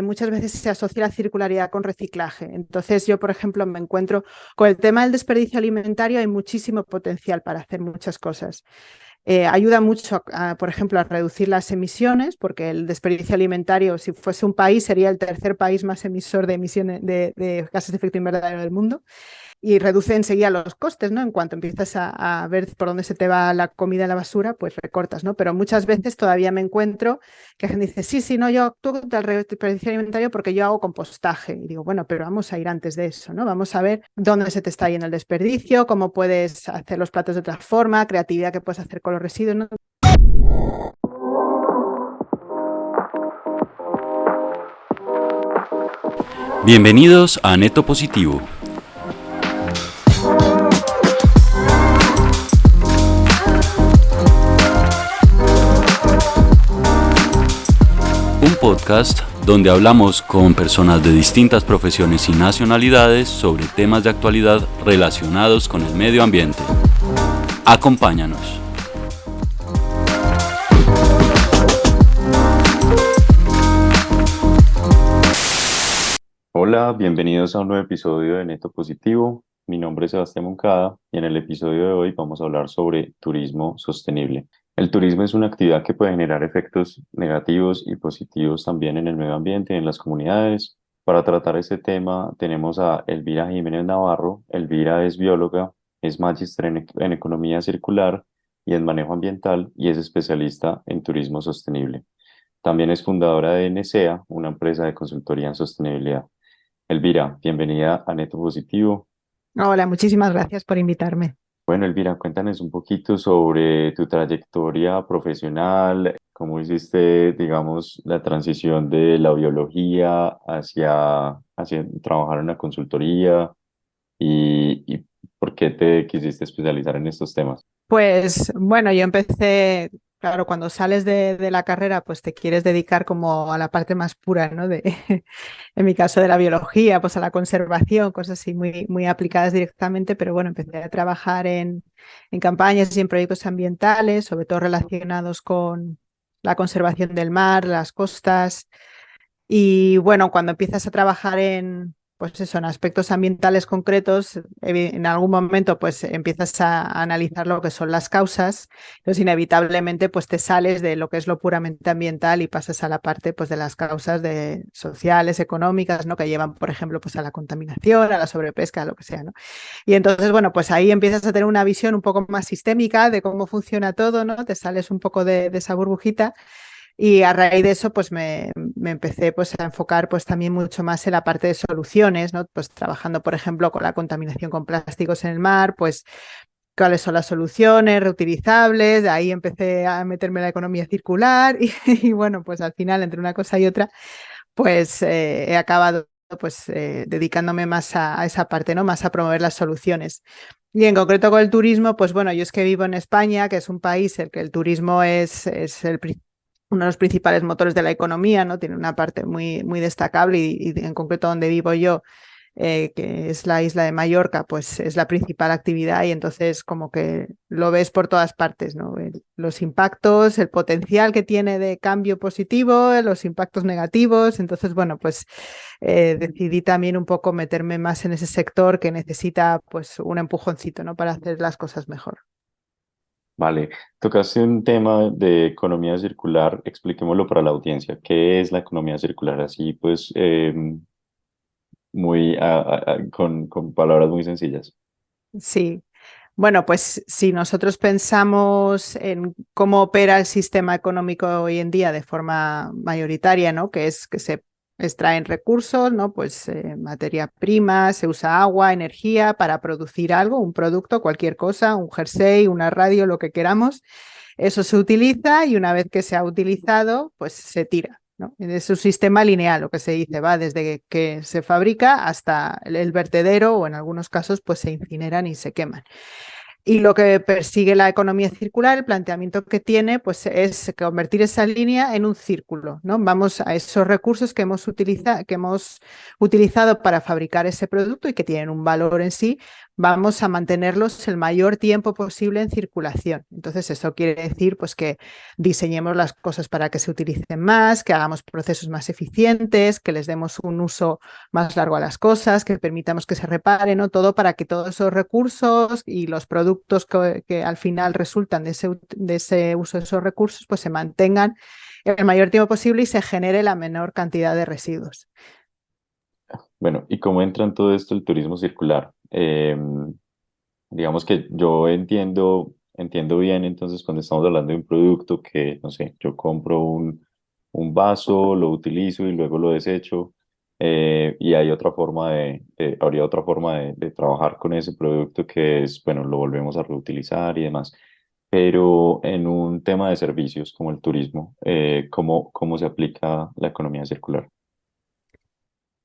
muchas veces se asocia la circularidad con reciclaje. Entonces yo, por ejemplo, me encuentro con el tema del desperdicio alimentario, hay muchísimo potencial para hacer muchas cosas. Ayuda mucho, por ejemplo, a reducir las emisiones, porque el desperdicio alimentario, si fuese un país, sería el tercer país más emisor de emisiones de gases de efecto invernadero del mundo. Y reduce enseguida los costes, ¿no? En cuanto empiezas a ver por dónde se te va la comida en la basura, pues recortas, ¿no? Pero muchas veces todavía me encuentro que la gente dice, sí, no, yo actúo contra el desperdicio alimentario porque yo hago compostaje. Y digo, bueno, pero vamos a ir antes de eso, ¿no? Vamos a ver dónde se te está yendo el desperdicio, cómo puedes hacer los platos de otra forma, creatividad que puedes hacer con los residuos, ¿no? Bienvenidos a Neto Positivo. Un podcast donde hablamos con personas de distintas profesiones y nacionalidades sobre temas de actualidad relacionados con el medio ambiente. Acompáñanos. Hola, bienvenidos a un nuevo episodio de Neto Positivo. Mi nombre es Sebastián Moncada y en el episodio de hoy vamos a hablar sobre turismo sostenible. El turismo es una actividad que puede generar efectos negativos y positivos también en el medio ambiente y en las comunidades. Para tratar este tema tenemos a Elvira Jiménez Navarro. Elvira es bióloga, es magíster en economía circular y en manejo ambiental y es especialista en turismo sostenible. También es fundadora de NSEA, una empresa de consultoría en sostenibilidad. Elvira, bienvenida a Neto Positivo. Hola, muchísimas gracias por invitarme. Bueno, Elvira, cuéntanos un poquito sobre tu trayectoria profesional, cómo hiciste, digamos, la transición de la biología hacia trabajar en una consultoría y por qué te quisiste especializar en estos temas. Pues bueno, yo empecé, claro, cuando sales de la carrera, pues te quieres dedicar como a la parte más pura, ¿no? En mi caso de la biología, pues a la conservación, cosas así muy aplicadas directamente, pero bueno, empecé a trabajar en campañas y en proyectos ambientales, sobre todo relacionados con la conservación del mar, las costas. Y bueno, cuando empiezas a trabajar pues eso, en aspectos ambientales concretos, en algún momento pues empiezas a analizar lo que son las causas, entonces inevitablemente pues te sales de lo que es lo puramente ambiental y pasas a la parte pues de las causas sociales, económicas, ¿no? Que llevan, por ejemplo, pues a la contaminación, a la sobrepesca, a lo que sea, ¿no? Y entonces, bueno, pues ahí empiezas a tener una visión un poco más sistémica de cómo funciona todo, ¿no? Te sales un poco de esa burbujita. Y a raíz de eso, pues me empecé pues, a enfocar pues, también mucho más en la parte de soluciones, ¿no? Pues trabajando, por ejemplo, con la contaminación con plásticos en el mar, pues cuáles son las soluciones reutilizables. De ahí empecé a meterme en la economía circular y bueno, pues al final, entre una cosa y otra, pues he acabado pues dedicándome más a esa parte, ¿no? Más a promover las soluciones. Y en concreto con el turismo, pues bueno, yo es que vivo en España, que es un país en el que el turismo es uno de los principales motores de la economía, ¿no? Tiene una parte muy destacable y en concreto donde vivo yo, que es la isla de Mallorca, pues es la principal actividad y entonces como que lo ves por todas partes, ¿no? Los impactos, el potencial que tiene de cambio positivo, los impactos negativos. Entonces, bueno, pues decidí también un poco meterme más en ese sector que necesita pues un empujoncito, ¿no? Para hacer las cosas mejor. Vale, tocaste un tema de economía circular, expliquémoslo para la audiencia. ¿Qué es la economía circular? Así pues, con palabras muy sencillas. Sí. Bueno, pues si nosotros pensamos en cómo opera el sistema económico hoy en día de forma mayoritaria, ¿no? Que es que se extraen recursos, ¿no? Pues materia prima, se usa agua, energía para producir algo, un producto, cualquier cosa, un jersey, una radio, lo que queramos. Eso se utiliza y una vez que se ha utilizado, pues se tira, ¿no? Es un sistema lineal, lo que se dice, va desde que se fabrica hasta el vertedero o en algunos casos pues se incineran y se queman. Y lo que persigue la economía circular, el planteamiento que tiene, pues es convertir esa línea en un círculo, ¿no? Vamos a esos recursos que hemos utilizado para fabricar ese producto y que tienen un valor en sí, vamos a mantenerlos el mayor tiempo posible en circulación. Entonces, eso quiere decir pues, que diseñemos las cosas para que se utilicen más, que hagamos procesos más eficientes, que les demos un uso más largo a las cosas, que permitamos que se reparen, ¿no? Todo para que todos esos recursos y los productos que al final resultan de ese uso de esos recursos pues se mantengan el mayor tiempo posible y se genere la menor cantidad de residuos. Bueno, ¿y cómo entra en todo esto el turismo circular? Digamos que yo entiendo bien, entonces cuando estamos hablando de un producto que, no sé, yo compro un vaso, lo utilizo y luego lo desecho, y hay otra forma habría otra forma de trabajar con ese producto que es, bueno, lo volvemos a reutilizar y demás. Pero en un tema de servicios como el turismo, ¿cómo se aplica la economía circular?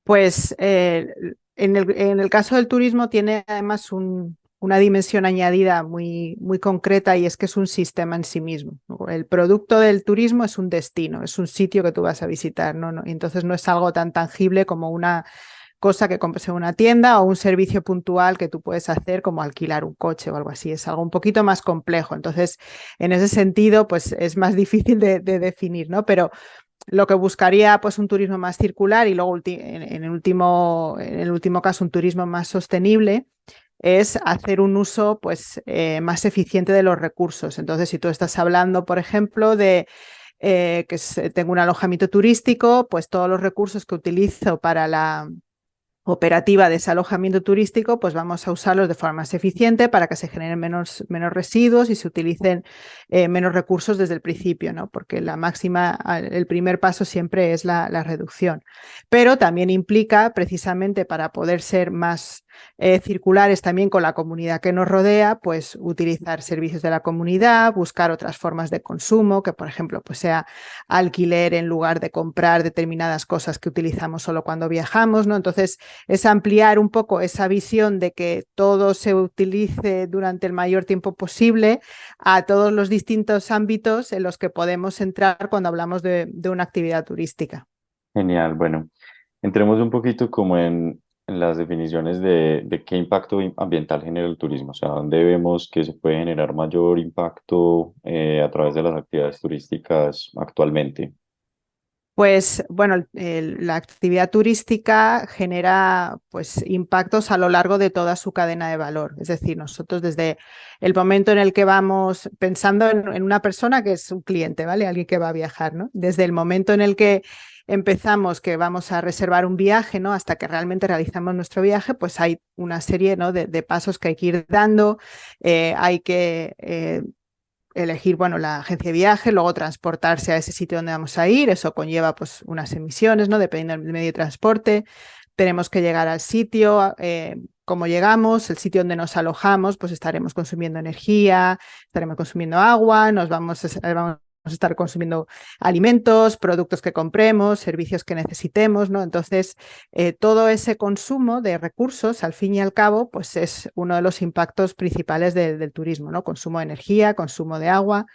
Pues en el caso del turismo tiene además una dimensión añadida muy concreta y es que es un sistema en sí mismo, ¿no? El producto del turismo es un destino, es un sitio que tú vas a visitar, ¿no? Entonces no es algo tan tangible como una cosa que compres en una tienda o un servicio puntual que tú puedes hacer como alquilar un coche o algo así. Es algo un poquito más complejo. Entonces, en ese sentido, pues es más difícil de definir, ¿no? Pero lo que buscaría pues un turismo más circular y luego en el último caso un turismo más sostenible es hacer un uso pues más eficiente de los recursos. Entonces, si tú estás hablando, por ejemplo, de tengo un alojamiento turístico, pues todos los recursos que utilizo para la operativa de ese alojamiento turístico, pues vamos a usarlos de forma más eficiente para que se generen menos residuos y se utilicen menos recursos desde el principio, ¿no? Porque el primer paso siempre es la reducción. Pero también implica, precisamente para poder ser más circulares también con la comunidad que nos rodea, pues utilizar servicios de la comunidad, buscar otras formas de consumo, que por ejemplo pues sea alquiler en lugar de comprar determinadas cosas que utilizamos solo cuando viajamos, ¿no? Entonces, es ampliar un poco esa visión de que todo se utilice durante el mayor tiempo posible a todos los distintos ámbitos en los que podemos entrar cuando hablamos de una actividad turística. Genial, bueno, entremos un poquito como en las definiciones de qué impacto ambiental genera el turismo, o sea, dónde vemos que se puede generar mayor impacto a través de las actividades turísticas actualmente. Pues bueno, la actividad turística genera pues impactos a lo largo de toda su cadena de valor. Es decir, nosotros desde el momento en el que vamos pensando en una persona que es un cliente, ¿vale? Alguien que va a viajar, ¿no? Desde el momento en el que empezamos que vamos a reservar un viaje, ¿no? Hasta que realmente realizamos nuestro viaje, pues hay una serie, ¿no? de pasos que hay que ir dando. Hay que elegir, bueno, la agencia de viaje, luego transportarse a ese sitio donde vamos a ir, eso conlleva pues unas emisiones, ¿no? Dependiendo del medio de transporte, tenemos que llegar al sitio, cómo llegamos, el sitio donde nos alojamos, pues estaremos consumiendo energía, estaremos consumiendo agua, vamos a estar consumiendo alimentos, productos que compremos, servicios que necesitemos, ¿no? Entonces, todo ese consumo de recursos, al fin y al cabo, pues es uno de los impactos principales del turismo, ¿no? Consumo de energía, consumo de agua,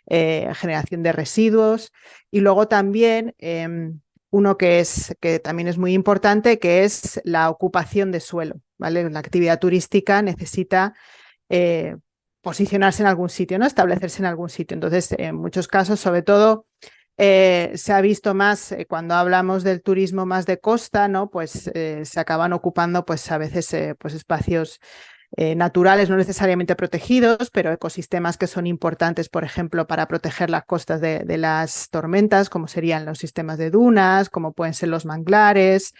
generación de residuos y luego también uno que también es muy importante, que es la ocupación de suelo, ¿vale? La actividad turística necesita posicionarse en algún sitio, ¿no? Establecerse en algún sitio. Entonces, en muchos casos, sobre todo, se ha visto más cuando hablamos del turismo más de costa, ¿no? Pues se acaban ocupando, pues a veces, pues espacios naturales no necesariamente protegidos, pero ecosistemas que son importantes, por ejemplo, para proteger las costas de las tormentas, como serían los sistemas de dunas, como pueden ser los manglares.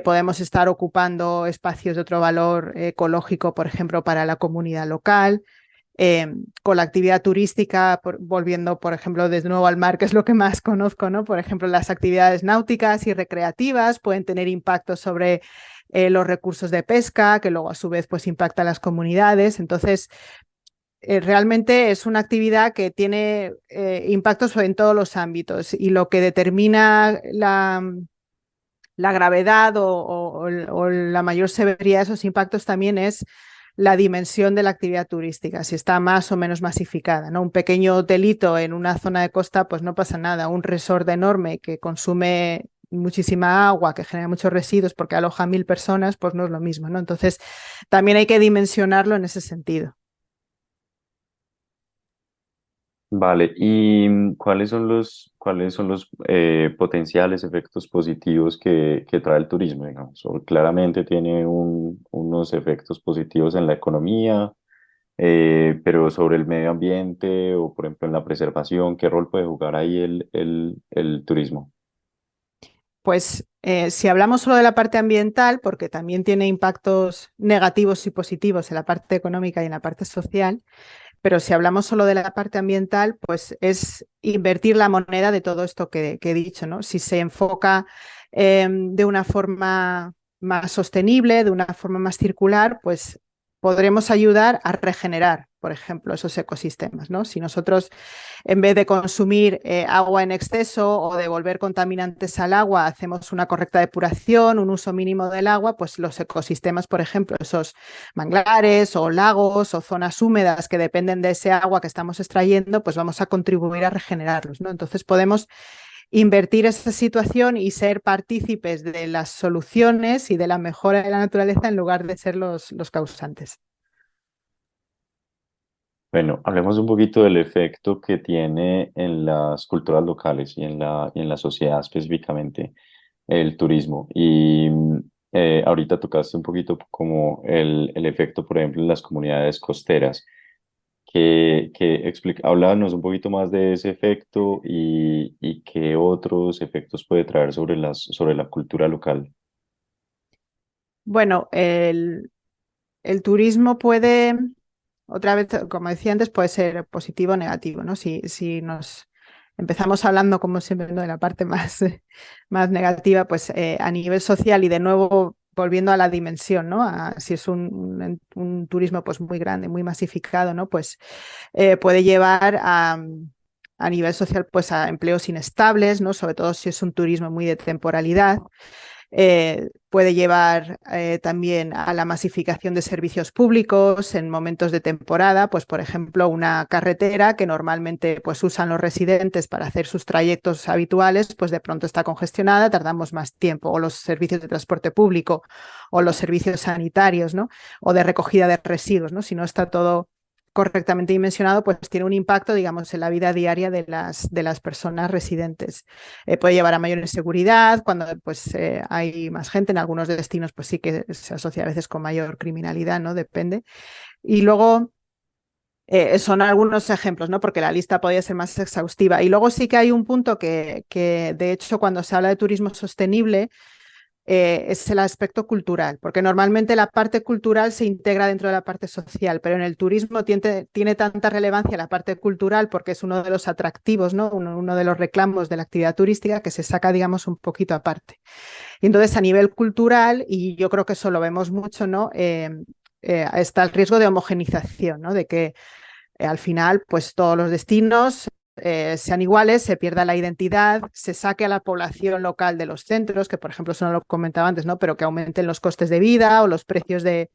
Podemos estar ocupando espacios de otro valor ecológico, por ejemplo, para la comunidad local. Con la actividad turística, volviendo, por ejemplo, de nuevo al mar, que es lo que más conozco, ¿no? Por ejemplo, las actividades náuticas y recreativas pueden tener impacto sobre los recursos de pesca, que luego a su vez pues impacta a las comunidades. Entonces, realmente es una actividad que tiene impactos en todos los ámbitos y lo que determina la gravedad o la mayor severidad de esos impactos también es la dimensión de la actividad turística, si está más o menos masificada, ¿no? Un pequeño hotelito en una zona de costa, pues no pasa nada. Un resort enorme que consume muchísima agua, que genera muchos residuos porque aloja a 1000 personas, pues no es lo mismo, ¿no? Entonces, también hay que dimensionarlo en ese sentido. Vale, ¿y cuáles son los potenciales efectos positivos que trae el turismo, digamos? O claramente tiene unos efectos positivos en la economía, pero sobre el medio ambiente o, por ejemplo, en la preservación, ¿qué rol puede jugar ahí el turismo? Pues si hablamos solo de la parte ambiental, porque también tiene impactos negativos y positivos en la parte económica y en la parte social, pero si hablamos solo de la parte ambiental, pues es invertir la moneda de todo esto que he dicho, ¿no? Si se enfoca de una forma más sostenible, de una forma más circular, pues podremos ayudar a regenerar, por ejemplo, esos ecosistemas, ¿no? Si nosotros, en vez de consumir agua en exceso o de devolver contaminantes al agua, hacemos una correcta depuración, un uso mínimo del agua, pues los ecosistemas, por ejemplo, esos manglares o lagos o zonas húmedas que dependen de ese agua que estamos extrayendo, pues vamos a contribuir a regenerarlos, ¿no? Entonces podemos invertir esa situación y ser partícipes de las soluciones y de la mejora de la naturaleza en lugar de ser los causantes. Bueno, hablemos un poquito del efecto que tiene en las culturas locales y en la sociedad específicamente el turismo. Y ahorita tocaste un poquito como el efecto, por ejemplo, en las comunidades costeras. Háblanos un poquito más de ese efecto y qué otros efectos puede traer sobre sobre la cultura local. Bueno, el turismo puede, otra vez, como decía antes, puede ser positivo o negativo, ¿no? Si nos empezamos hablando, como siempre, ¿no? De la parte más, más negativa, pues a nivel social y de nuevo volviendo a la dimensión, ¿no? Si es un turismo pues muy grande, muy masificado, ¿no? Pues puede llevar a nivel social pues a empleos inestables, ¿no? Sobre todo si es un turismo muy de temporalidad. Puede llevar también a la masificación de servicios públicos en momentos de temporada, pues por ejemplo una carretera que normalmente pues usan los residentes para hacer sus trayectos habituales, pues de pronto está congestionada, tardamos más tiempo, o los servicios de transporte público o los servicios sanitarios, ¿no? O de recogida de residuos, ¿no? Si no está todo correctamente dimensionado, pues tiene un impacto, digamos, en la vida diaria de las personas residentes. Puede llevar a mayor inseguridad, cuando pues hay más gente, en algunos destinos pues sí que se asocia a veces con mayor criminalidad, ¿no? Depende. Y luego son algunos ejemplos, ¿no? Porque la lista podría ser más exhaustiva. Y luego sí que hay un punto que de hecho, cuando se habla de turismo sostenible, es el aspecto cultural, porque normalmente la parte cultural se integra dentro de la parte social, pero en el turismo tiene tanta relevancia la parte cultural porque es uno de los atractivos, ¿no? Uno de los reclamos de la actividad turística que se saca, digamos, un poquito aparte. Y entonces, a nivel cultural, y yo creo que eso lo vemos mucho, ¿no? Está el riesgo de homogenización, ¿no? De que al final, pues todos los destinos sean iguales, se pierda la identidad, se saque a la población local de los centros, que por ejemplo eso no lo comentaba antes, ¿no? Pero que aumenten los costes de vida o los precios de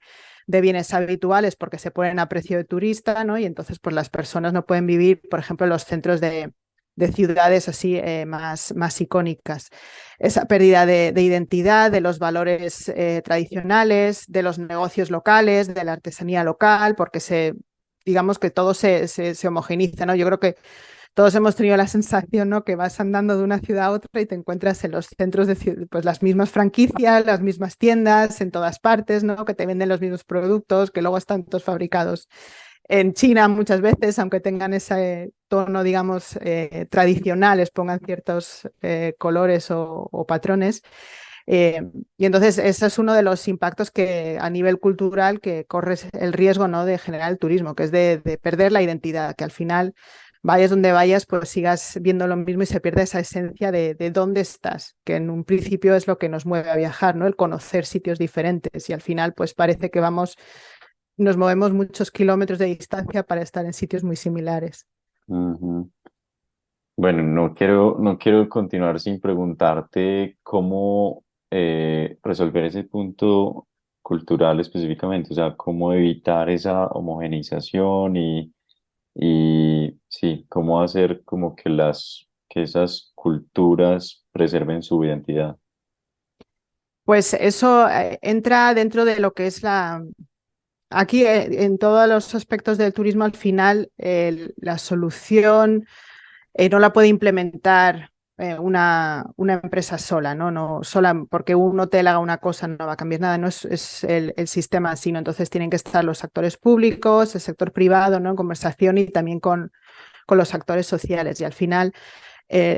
bienes habituales porque se ponen a precio de turista, ¿no? Y entonces pues las personas no pueden vivir, por ejemplo, en los centros de ciudades así más icónicas. Esa pérdida de identidad, de los valores tradicionales, de los negocios locales, de la artesanía local, porque digamos que todo se homogeniza, ¿no? Yo creo que todos hemos tenido la sensación, ¿no? Que vas andando de una ciudad a otra y te encuentras en los centros de ciudad, pues las mismas franquicias, las mismas tiendas en todas partes, ¿no? Que te venden los mismos productos, que luego están todos fabricados en China muchas veces, aunque tengan ese tono, digamos, tradicional, les pongan ciertos colores o patrones. Y entonces ese es uno de los impactos que a nivel cultural que corres el riesgo, ¿no? De generar el turismo, que es de perder la identidad, que al final vayas donde vayas, pues sigas viendo lo mismo y se pierde esa esencia de dónde estás, que en un principio es lo que nos mueve a viajar, ¿no? El conocer sitios diferentes y al final pues parece que nos movemos muchos kilómetros de distancia para estar en sitios muy similares. Ujú. Bueno, no quiero continuar sin preguntarte cómo resolver ese punto cultural específicamente, o sea, cómo evitar esa homogenización y sí, cómo hacer como que que esas culturas preserven su identidad? Pues eso entra dentro de lo que es aquí en todos los aspectos del turismo, al final la solución no la puede implementar una empresa sola, ¿no? No sola porque un hotel haga una cosa no va a cambiar nada, no es el sistema, sino entonces tienen que estar los actores públicos, el sector privado, ¿no? En conversación y también con los actores sociales. Y al final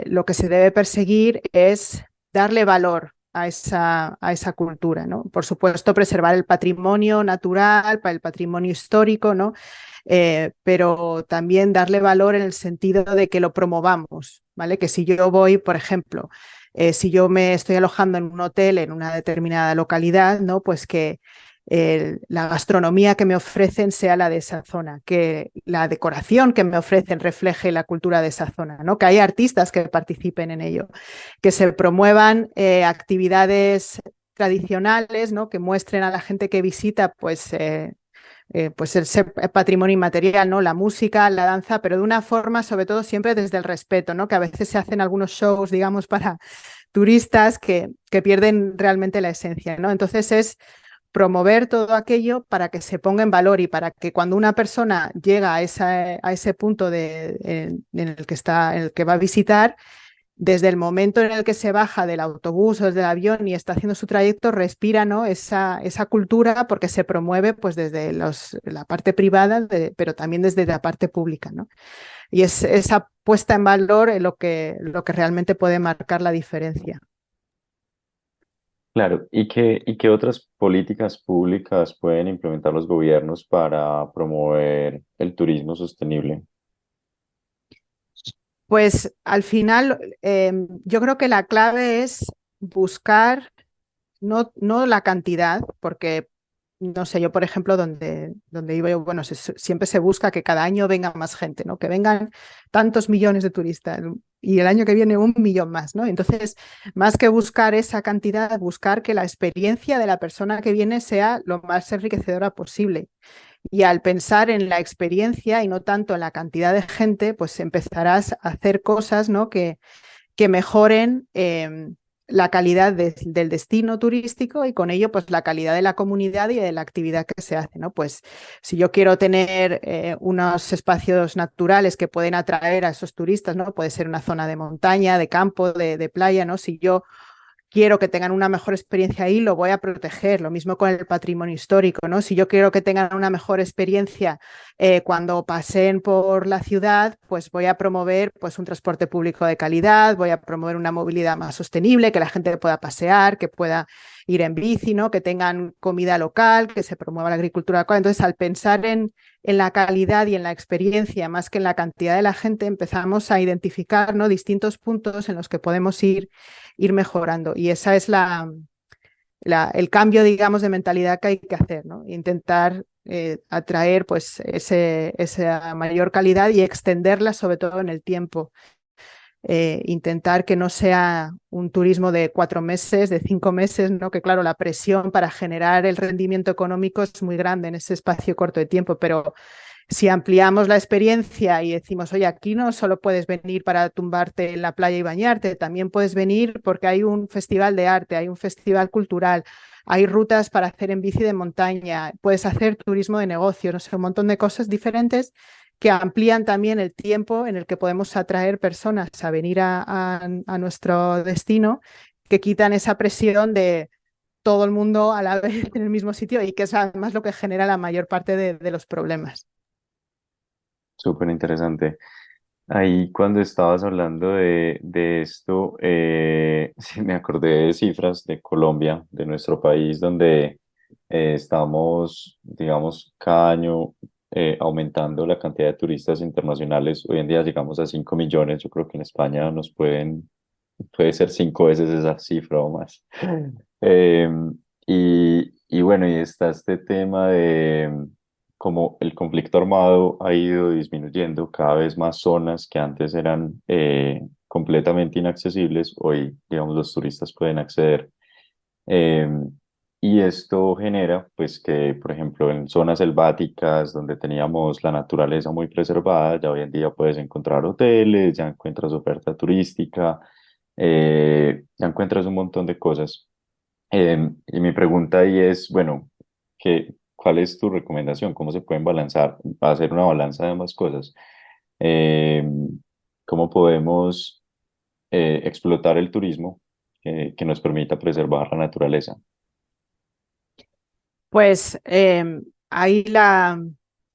lo que se debe perseguir es darle valor a esa cultura, ¿no? Por supuesto, preservar el patrimonio natural, para el patrimonio histórico, ¿no? Pero también darle valor en el sentido de que lo promovamos, ¿vale? Que si yo voy, por ejemplo, si yo me estoy alojando en un hotel en una determinada localidad, ¿no? Pues que la gastronomía que me ofrecen sea la de esa zona, que la decoración que me ofrecen refleje la cultura de esa zona, ¿no? Que haya artistas que participen en ello, que se promuevan actividades tradicionales, ¿no? Que muestren a la gente que visita pues el ser patrimonio inmaterial, ¿no? La música, la danza, pero de una forma, sobre todo, siempre desde el respeto, ¿no? Que a veces se hacen algunos shows, digamos, para turistas que pierden realmente la esencia, ¿no? Entonces es promover todo aquello para que se ponga en valor y para que cuando una persona llega a ese punto en el que va a visitar, desde el momento en el que se baja del autobús o desde el avión y está haciendo su trayecto, respira, ¿no? esa cultura porque se promueve pues, desde la parte privada, pero también desde la parte pública, ¿no? Y es esa puesta en valor lo que realmente puede marcar la diferencia. Claro, y qué otras políticas públicas pueden implementar los gobiernos para promover el turismo sostenible? Pues al final yo creo que la clave es buscar no la cantidad, porque no sé, yo por ejemplo, donde iba yo, bueno, siempre se busca que cada año venga más gente, ¿no? Que vengan tantos millones de turistas y el año que viene 1 millón más, ¿no? Entonces, más que buscar esa cantidad, buscar que la experiencia de la persona que viene sea lo más enriquecedora posible. Y al pensar en la experiencia y no tanto en la cantidad de gente, pues empezarás a hacer cosas, ¿no? Que mejoren la calidad del destino turístico y con ello pues la calidad de la comunidad y de la actividad que se hace, ¿no? Pues si yo quiero tener unos espacios naturales que pueden atraer a esos turistas, ¿no? Puede ser una zona de montaña, de campo, de playa, ¿no? Si yo quiero que tengan una mejor experiencia ahí, lo voy a proteger. Lo mismo con el patrimonio histórico, ¿no? Si yo quiero que tengan una mejor experiencia cuando pasen por la ciudad, pues voy a promover pues, un transporte público de calidad, voy a promover una movilidad más sostenible, que la gente pueda pasear, que pueda ir en bici, ¿no? Que tengan comida local, que se promueva la agricultura local. Entonces, al pensar en la calidad y en la experiencia, más que en la cantidad de la gente, empezamos a identificar, ¿no? Distintos puntos en los que podemos ir mejorando. Y esa es el cambio, digamos, de mentalidad que hay que hacer, ¿no? Intentar atraer pues, esa mayor calidad y extenderla sobre todo en el tiempo. Intentar que no sea un turismo de 4 meses, de 5 meses, ¿no? Que claro, la presión para generar el rendimiento económico es muy grande en ese espacio corto de tiempo, pero si ampliamos la experiencia y decimos, oye, aquí no solo puedes venir para tumbarte en la playa y bañarte, también puedes venir porque hay un festival de arte, hay un festival cultural, hay rutas para hacer en bici de montaña, puedes hacer turismo de negocio, no sé, un montón de cosas diferentes que amplían también el tiempo en el que podemos atraer personas a venir a nuestro destino, que quitan esa presión de todo el mundo a la vez en el mismo sitio y que es además lo que genera la mayor parte de los problemas. Súper interesante. Ahí cuando estabas hablando de esto, sí me acordé de cifras de Colombia, de nuestro país, donde estamos, digamos, cada año aumentando la cantidad de turistas internacionales. Hoy en día llegamos a 5 millones. Yo creo que en España puede ser 5 veces esa cifra o más. Eh, y bueno, y está este tema de como el conflicto armado ha ido disminuyendo, cada vez más zonas que antes eran completamente inaccesibles, hoy, digamos, los turistas pueden acceder. Eh, y esto genera, pues, que, por ejemplo, en zonas selváticas donde teníamos la naturaleza muy preservada, ya hoy en día puedes encontrar hoteles, ya encuentras oferta turística, ya encuentras un montón de cosas. Y mi pregunta ahí es, bueno, ¿cuál es tu recomendación? ¿Cómo se pueden balanzar? Va a ser una balanza de ambas cosas. Eh, ¿Cómo podemos explotar el turismo que nos permita preservar la naturaleza? Pues ahí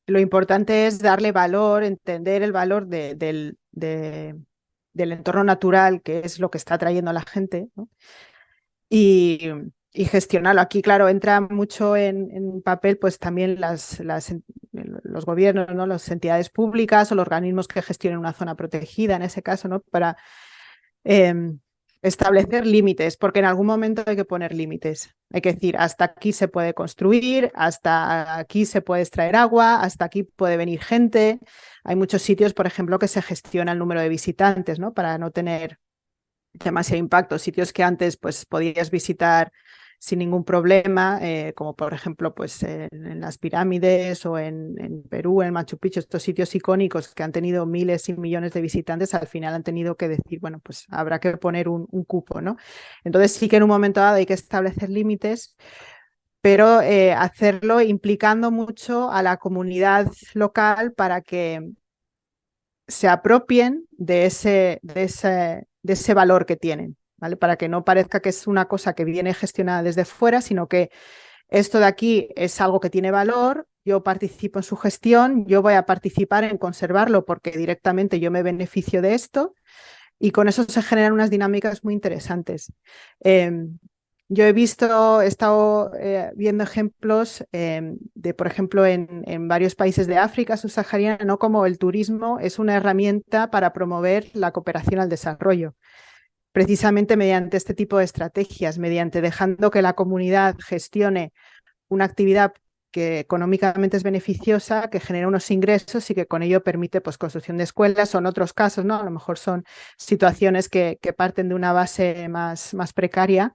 lo importante es darle valor, entender el valor del entorno natural, que es lo que está atrayendo a la gente, ¿no? y, y gestionarlo. Aquí, claro, entra mucho en papel pues también los gobiernos, ¿no? Las entidades públicas o los organismos que gestionen una zona protegida, en ese caso, ¿no? Para eh, establecer límites, porque en algún momento hay que poner límites. Hay que decir, hasta aquí se puede construir, hasta aquí se puede extraer agua, hasta aquí puede venir gente. Hay muchos sitios, por ejemplo, que se gestiona el número de visitantes, ¿no? Para no tener demasiado impacto. Sitios que antes pues, podías visitar sin ningún problema, como por ejemplo pues, en las pirámides o en Perú, en Machu Picchu, estos sitios icónicos que han tenido miles y millones de visitantes, al final han tenido que decir, bueno, pues habrá que poner un cupo, ¿no? Entonces sí que en un momento dado hay que establecer límites, pero hacerlo implicando mucho a la comunidad local para que se apropien de ese valor que tienen, ¿vale? Para que no parezca que es una cosa que viene gestionada desde fuera, sino que esto de aquí es algo que tiene valor, yo participo en su gestión, yo voy a participar en conservarlo porque directamente yo me beneficio de esto y con eso se generan unas dinámicas muy interesantes. Yo he estado viendo ejemplos de, por ejemplo, en varios países de África subsahariana, ¿no? Como el turismo es una herramienta para promover la cooperación al desarrollo, precisamente mediante este tipo de estrategias, mediante dejando que la comunidad gestione una actividad que económicamente es beneficiosa, que genera unos ingresos y que con ello permite pues, construcción de escuelas. Son otros casos, ¿no? A lo mejor son situaciones que parten de una base más precaria,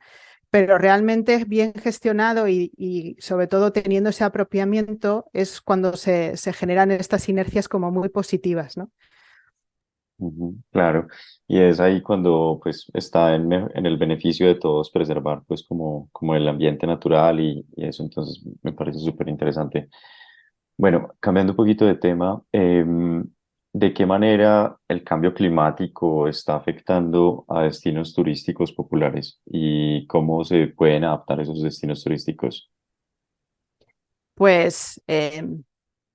pero realmente bien gestionado y sobre todo teniendo ese apropiamiento es cuando se generan estas inercias como muy positivas, ¿no? Ujú, claro, y es ahí cuando pues está en el beneficio de todos preservar pues como el ambiente natural y eso, entonces me parece súper interesante. Bueno, cambiando un poquito de tema, ¿de qué manera el cambio climático está afectando a destinos turísticos populares y cómo se pueden adaptar esos destinos turísticos? Pues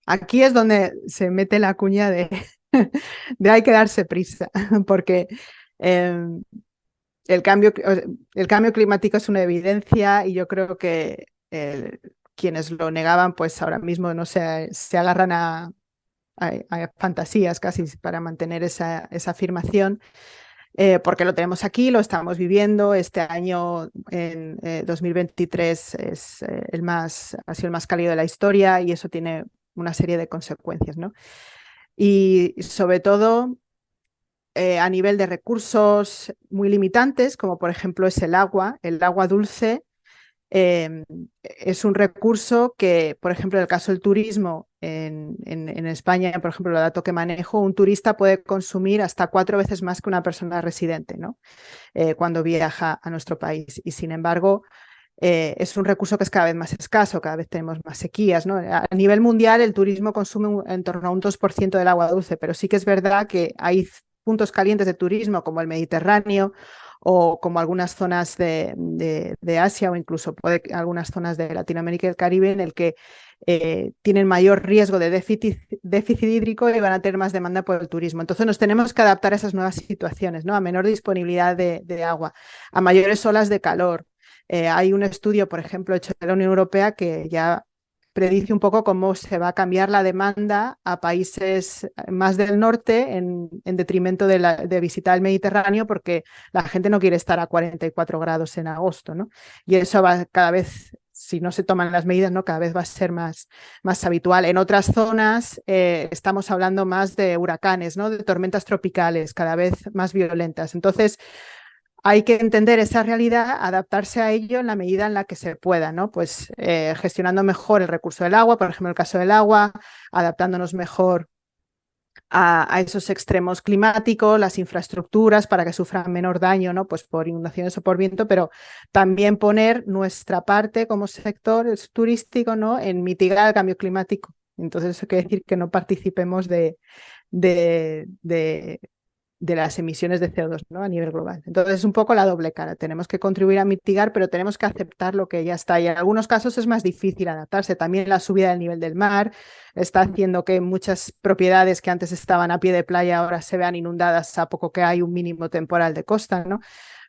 aquí es donde se mete la cuña de hay que darse prisa, porque eh, el cambio climático es una evidencia y yo creo que quienes lo negaban, pues ahora mismo no se agarran a fantasías casi para mantener esa afirmación, porque lo tenemos aquí, lo estamos viviendo. Este año, en 2023, ha sido el más cálido de la historia y eso tiene una serie de consecuencias, ¿no? Y sobre todo a nivel de recursos muy limitantes, como por ejemplo es el agua dulce. eh, es un recurso que, por ejemplo, en el caso del turismo, en España, por ejemplo, el dato que manejo, un turista puede consumir hasta 4 veces más que una persona residente, ¿no? Cuando viaja a nuestro país. Y sin embargo, es un recurso que es cada vez más escaso, cada vez tenemos más sequías, ¿no? A nivel mundial, el turismo consume en torno a un 2% del agua dulce, pero sí que es verdad que hay puntos calientes de turismo como el Mediterráneo o como algunas zonas de Asia o incluso algunas zonas de Latinoamérica y el Caribe en el que tienen mayor riesgo de déficit hídrico y van a tener más demanda por el turismo. Entonces nos tenemos que adaptar a esas nuevas situaciones, ¿no? A menor disponibilidad de agua, a mayores olas de calor. Hay un estudio, por ejemplo, hecho de la Unión Europea que ya predice un poco cómo se va a cambiar la demanda a países más del norte en detrimento de visitar el Mediterráneo porque la gente no quiere estar a 44 grados en agosto, ¿no? Y eso va cada vez, si no se toman las medidas, ¿no? Cada vez va a ser más habitual. En otras zonas estamos hablando más de huracanes, ¿no? De tormentas tropicales cada vez más violentas. Entonces, hay que entender esa realidad, adaptarse a ello en la medida en la que se pueda, ¿no? Pues gestionando mejor el recurso del agua, por ejemplo, el caso del agua, adaptándonos mejor a esos extremos climáticos, las infraestructuras para que sufran menor daño, ¿no? Pues por inundaciones o por viento, pero también poner nuestra parte como sector turístico, ¿no? En mitigar el cambio climático. Entonces eso quiere decir que no participemos de, de las emisiones de CO2, ¿no? A nivel global. Entonces es un poco la doble cara. Tenemos que contribuir a mitigar, pero tenemos que aceptar lo que ya está. Y en algunos casos es más difícil adaptarse. También la subida del nivel del mar está haciendo que muchas propiedades que antes estaban a pie de playa ahora se vean inundadas a poco que hay un mínimo temporal de costa, ¿no?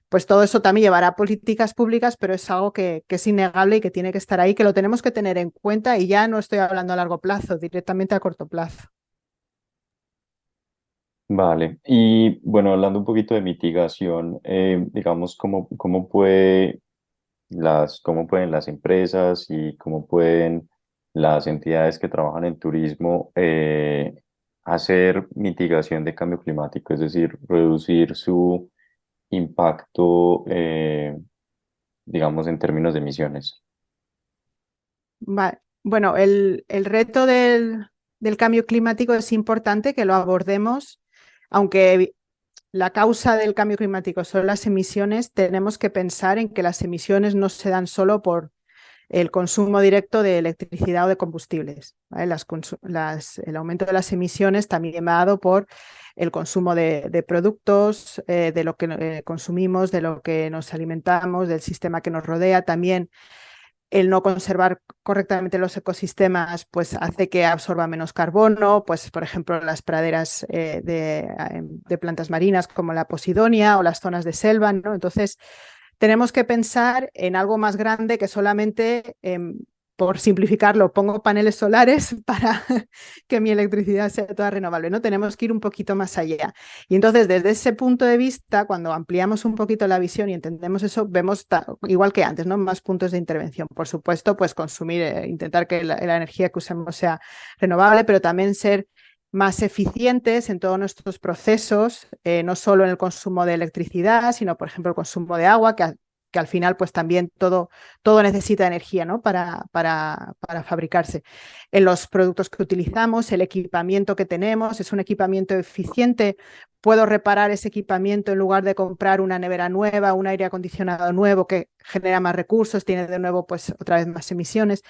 Pues todo eso también llevará a políticas públicas, pero es algo que es innegable y que tiene que estar ahí, que lo tenemos que tener en cuenta, y ya no estoy hablando a largo plazo, directamente a corto plazo. Vale, y bueno, hablando un poquito de mitigación, digamos, cómo pueden las empresas y cómo pueden las entidades que trabajan en turismo hacer mitigación de cambio climático, es decir, reducir su impacto, digamos, en términos de emisiones. Bueno, el reto del cambio climático es importante que lo abordemos, aunque la causa del cambio climático son las emisiones. Tenemos que pensar en que las emisiones no se dan solo por el consumo directo de electricidad o de combustibles, ¿vale? El aumento de las emisiones también va dado por el consumo de productos, de lo que consumimos, de lo que nos alimentamos, del sistema que nos rodea. También el no conservar correctamente los ecosistemas pues hace que absorba menos carbono, pues por ejemplo las praderas de plantas marinas como la posidonia o las zonas de selva, ¿no? Entonces tenemos que pensar en algo más grande que solamente, por simplificarlo, pongo paneles solares para que mi electricidad sea toda renovable, ¿no? Tenemos que ir un poquito más allá. Y entonces, desde ese punto de vista, cuando ampliamos un poquito la visión y entendemos eso, vemos igual que antes, ¿no? Más puntos de intervención. Por supuesto, pues consumir, intentar que la energía que usemos sea renovable, pero también ser más eficientes en todos nuestros procesos, no solo en el consumo de electricidad, sino, por ejemplo, el consumo de agua, que al final pues también todo necesita energía, ¿no? para fabricarse. En los productos que utilizamos, el equipamiento que tenemos, es un equipamiento eficiente. Puedo reparar ese equipamiento en lugar de comprar una nevera nueva, un aire acondicionado nuevo que genera más recursos, tiene de nuevo pues otra vez más emisiones.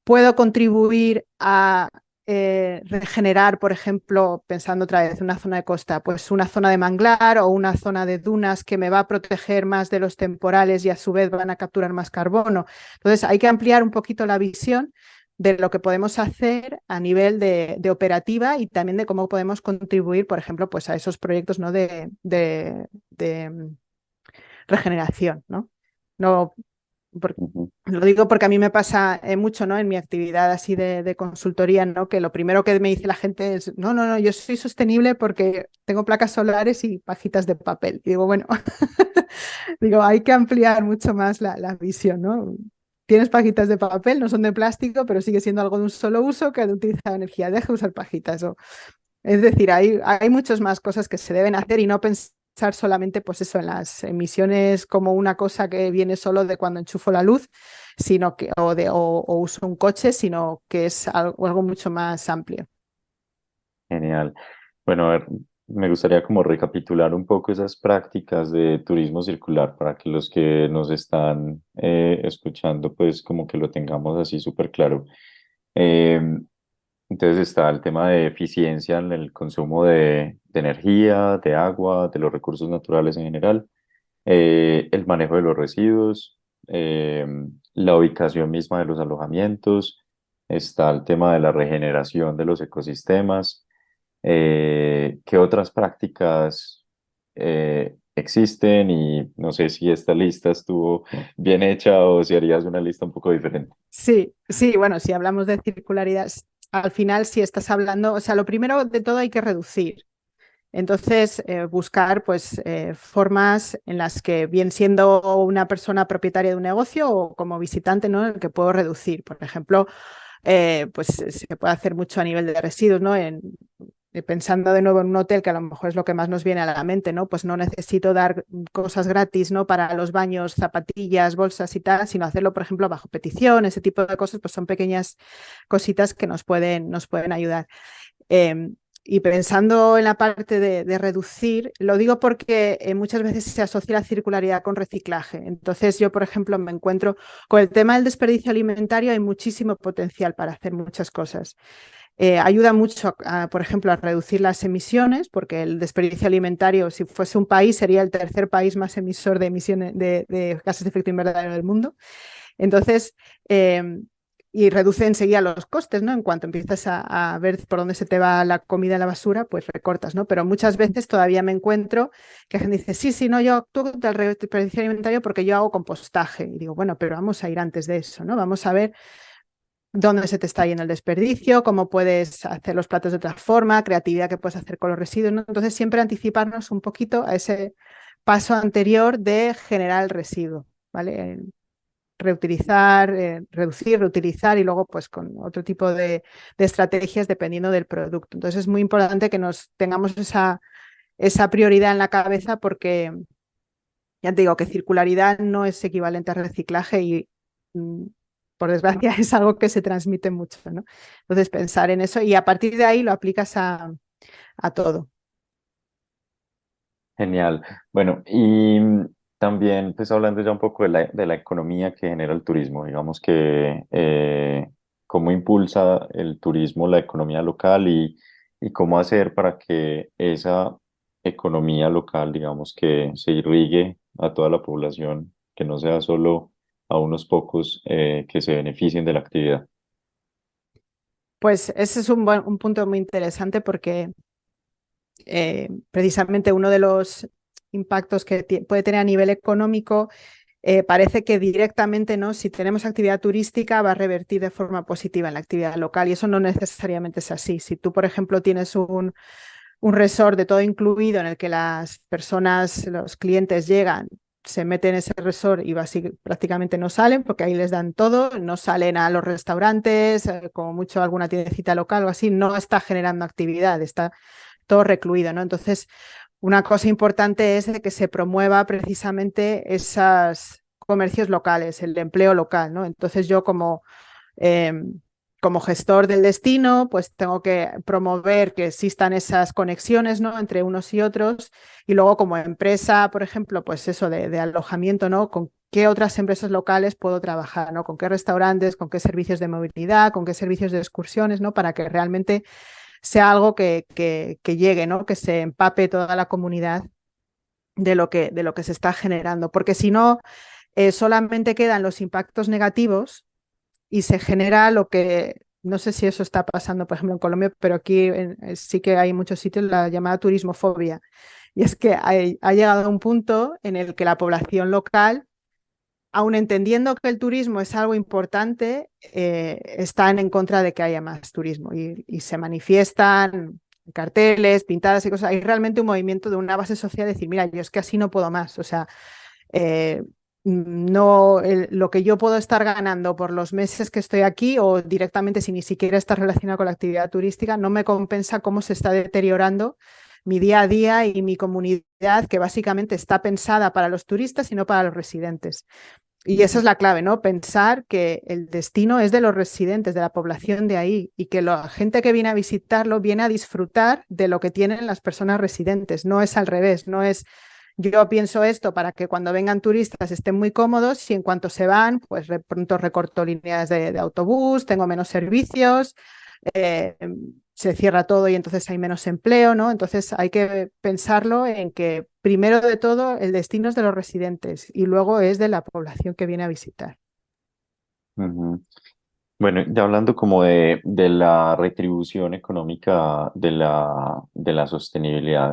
Puedo contribuir a regenerar, por ejemplo, pensando otra vez en una zona de costa, pues una zona de manglar o una zona de dunas que me va a proteger más de los temporales y a su vez van a capturar más carbono. Entonces hay que ampliar un poquito la visión de lo que podemos hacer a nivel de operativa y también de cómo podemos contribuir, por ejemplo, pues a esos proyectos, ¿no? de regeneración, ¿no? No, Ujú. lo digo porque a mí me pasa mucho, ¿no? En mi actividad así de consultoría, ¿no? Que lo primero que me dice la gente es, no, yo soy sostenible porque tengo placas solares y pajitas de papel. Y digo, bueno, digo, hay que ampliar mucho más la visión, ¿no? Tienes pajitas de papel, no son de plástico, pero sigue siendo algo de un solo uso que ha de utilizar energía. Deja de usar pajitas. Es decir, hay muchas más cosas que se deben hacer y no pensar solamente pues eso, en las emisiones como una cosa que viene solo de cuando enchufo la luz, sino que, o uso un coche, sino que es algo mucho más amplio. Genial. Bueno, a ver, me gustaría como recapitular un poco esas prácticas de turismo circular para que los que nos están escuchando, pues como que lo tengamos así súper claro. Eh, entonces está el tema de eficiencia en el consumo de energía, de agua, de los recursos naturales en general, el manejo de los residuos, eh, la ubicación misma de los alojamientos, está el tema de la regeneración de los ecosistemas. ¿Qué otras prácticas existen? Y no sé si esta lista estuvo bien hecha o si harías una lista un poco diferente. Sí, bueno, si hablamos de circularidad, al final si estás hablando, o sea, lo primero de todo hay que reducir. Entonces, buscar pues, formas en las que, bien siendo una persona propietaria de un negocio o como visitante, ¿no? En el que puedo reducir. Por ejemplo, pues se puede hacer mucho a nivel de residuos, ¿no? Pensando de nuevo en un hotel, que a lo mejor es lo que más nos viene a la mente, ¿no? Pues no necesito dar cosas gratis, ¿no? Para los baños, zapatillas, bolsas y tal, sino hacerlo, por ejemplo, bajo petición. Ese tipo de cosas, pues son pequeñas cositas que nos pueden ayudar. Y pensando en la parte de reducir, lo digo porque muchas veces se asocia la circularidad con reciclaje. Entonces yo, por ejemplo, me encuentro con el tema del desperdicio alimentario, hay muchísimo potencial para hacer muchas cosas. Ayuda mucho, por ejemplo, a reducir las emisiones, porque el desperdicio alimentario, si fuese un país, sería el tercer país más emisor de emisiones de gases de efecto invernadero del mundo. Entonces, y reduce enseguida los costes, ¿no? En cuanto empiezas a ver por dónde se te va la comida en la basura, pues recortas, ¿no? Pero muchas veces todavía me encuentro que la gente dice, sí, sí, no, yo actúo contra el desperdicio alimentario porque yo hago compostaje. Y digo, bueno, pero vamos a ir antes de eso, ¿no? Vamos a ver dónde se te está yendo el desperdicio, cómo puedes hacer los platos de otra forma, creatividad que puedes hacer con los residuos, ¿no? Entonces siempre anticiparnos un poquito a ese paso anterior de generar el residuo, ¿vale? Reutilizar, reducir, reutilizar y luego pues con otro tipo de estrategias dependiendo del producto. Entonces es muy importante que nos tengamos esa prioridad en la cabeza porque ya te digo que circularidad no es equivalente a reciclaje y por desgracia es algo que se transmite mucho, ¿no? Entonces pensar en eso y a partir de ahí lo aplicas a todo. Genial. Bueno, y también, pues hablando ya un poco de la economía que genera el turismo, digamos que cómo impulsa el turismo la economía local y cómo hacer para que esa economía local, digamos, que se irrigue a toda la población, que no sea solo a unos pocos que se beneficien de la actividad. Pues ese es un punto muy interesante porque precisamente uno de los impactos que puede tener a nivel económico parece que directamente, ¿no? Si tenemos actividad turística va a revertir de forma positiva en la actividad local y eso no necesariamente es así. Si tú, por ejemplo, tienes un resort de todo incluido en el que las personas, los clientes llegan, se meten en ese resort y prácticamente no salen porque ahí les dan todo, no salen a los restaurantes, como mucho alguna tiendecita local o así, no está generando actividad, está todo recluido, ¿no? Entonces, una cosa importante es de que se promueva precisamente esos comercios locales, el empleo local, ¿no? Entonces yo eh, como gestor del destino, pues tengo que promover que existan esas conexiones, ¿no? Entre unos y otros. Y luego como empresa, por ejemplo, pues eso de alojamiento, ¿no? Con qué otras empresas locales puedo trabajar, ¿no? Con qué restaurantes, con qué servicios de movilidad, con qué servicios de excursiones, ¿no? Para que realmente sea algo que llegue, ¿no? Que se empape toda la comunidad de lo que se está generando. Porque si no, solamente quedan los impactos negativos y se genera lo que, no sé si eso está pasando, por ejemplo, en Colombia, pero aquí sí que hay muchos sitios la llamada turismofobia. Y es que ha llegado a un punto en el que la población local, aun entendiendo que el turismo es algo importante, están en contra de que haya más turismo y se manifiestan carteles, pintadas y cosas. Hay realmente un movimiento de una base social de decir, mira, yo es que así no puedo más. O sea, eh, no lo que yo puedo estar ganando por los meses que estoy aquí o directamente si ni siquiera está relacionado con la actividad turística, no me compensa cómo se está deteriorando mi día a día y mi comunidad, que básicamente está pensada para los turistas y no para los residentes. Y esa es la clave, ¿no? Pensar que el destino es de los residentes, de la población de ahí, y que la gente que viene a visitarlo viene a disfrutar de lo que tienen las personas residentes. No es al revés, no es yo pienso esto para que cuando vengan turistas estén muy cómodos y en cuanto se van, pues de pronto recorto líneas de autobús, tengo menos servicios, eh, se cierra todo y entonces hay menos empleo, ¿no? Entonces hay que pensarlo en que primero de todo el destino es de los residentes y luego es de la población que viene a visitar. Ujú. Bueno, ya hablando como de la retribución económica de la sostenibilidad,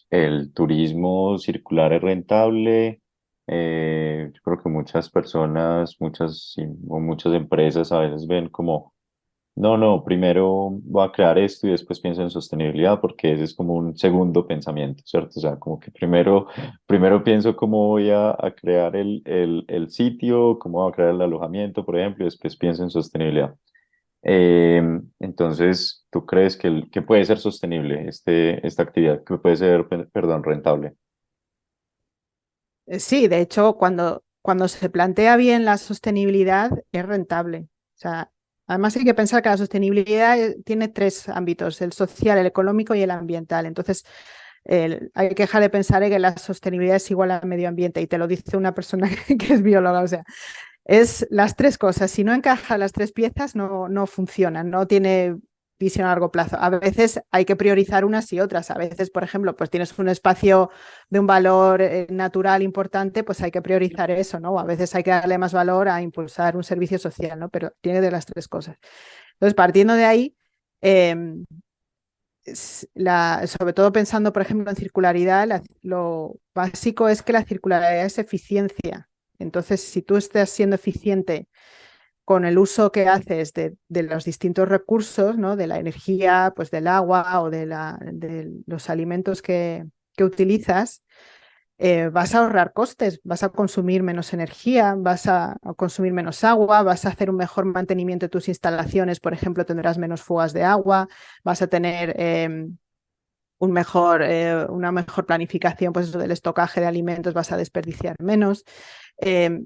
el turismo circular es rentable. Yo creo que muchas personas, muchas, sí, o muchas empresas a veces ven como no, no, primero voy a crear esto y después pienso en sostenibilidad porque ese es como un segundo pensamiento, ¿cierto? O sea, como que primero pienso cómo voy a crear el sitio, cómo voy a crear el alojamiento, por ejemplo, y después pienso en sostenibilidad. Eh, entonces, ¿tú crees que puede ser sostenible esta actividad, que puede ser, perdón, rentable? Sí, de hecho, cuando se plantea bien la sostenibilidad es rentable. O sea, además hay que pensar que la sostenibilidad tiene tres ámbitos, el social, el económico y el ambiental. Entonces, hay que dejar de pensar en que la sostenibilidad es igual al medio ambiente, y te lo dice una persona que es bióloga. O sea, es las tres cosas. Si no encaja las tres piezas, no funcionan, no tiene visión a largo plazo. A veces hay que priorizar unas y otras. A veces, por ejemplo, pues tienes un espacio de un valor natural importante, pues hay que priorizar eso, ¿no? A veces hay que darle más valor a impulsar un servicio social, ¿no? Pero tiene de las tres cosas. Entonces, partiendo de ahí, eh, sobre todo pensando, por ejemplo, en circularidad, lo básico es que la circularidad es eficiencia. Entonces, si tú estás siendo eficiente con el uso que haces de los distintos recursos, ¿no? De la energía, pues del agua o de los alimentos que utilizas, vas a ahorrar costes, vas a consumir menos energía, vas a consumir menos agua, vas a hacer un mejor mantenimiento de tus instalaciones. Por ejemplo, tendrás menos fugas de agua, vas a tener una mejor planificación, pues eso, del estocaje de alimentos, vas a desperdiciar menos.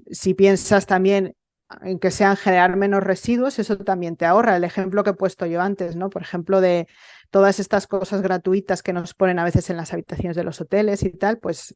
Si piensas también en que sean generar menos residuos, eso también te ahorra. El ejemplo que he puesto yo antes, ¿no? Por ejemplo, de todas estas cosas gratuitas que nos ponen a veces en las habitaciones de los hoteles y tal, pues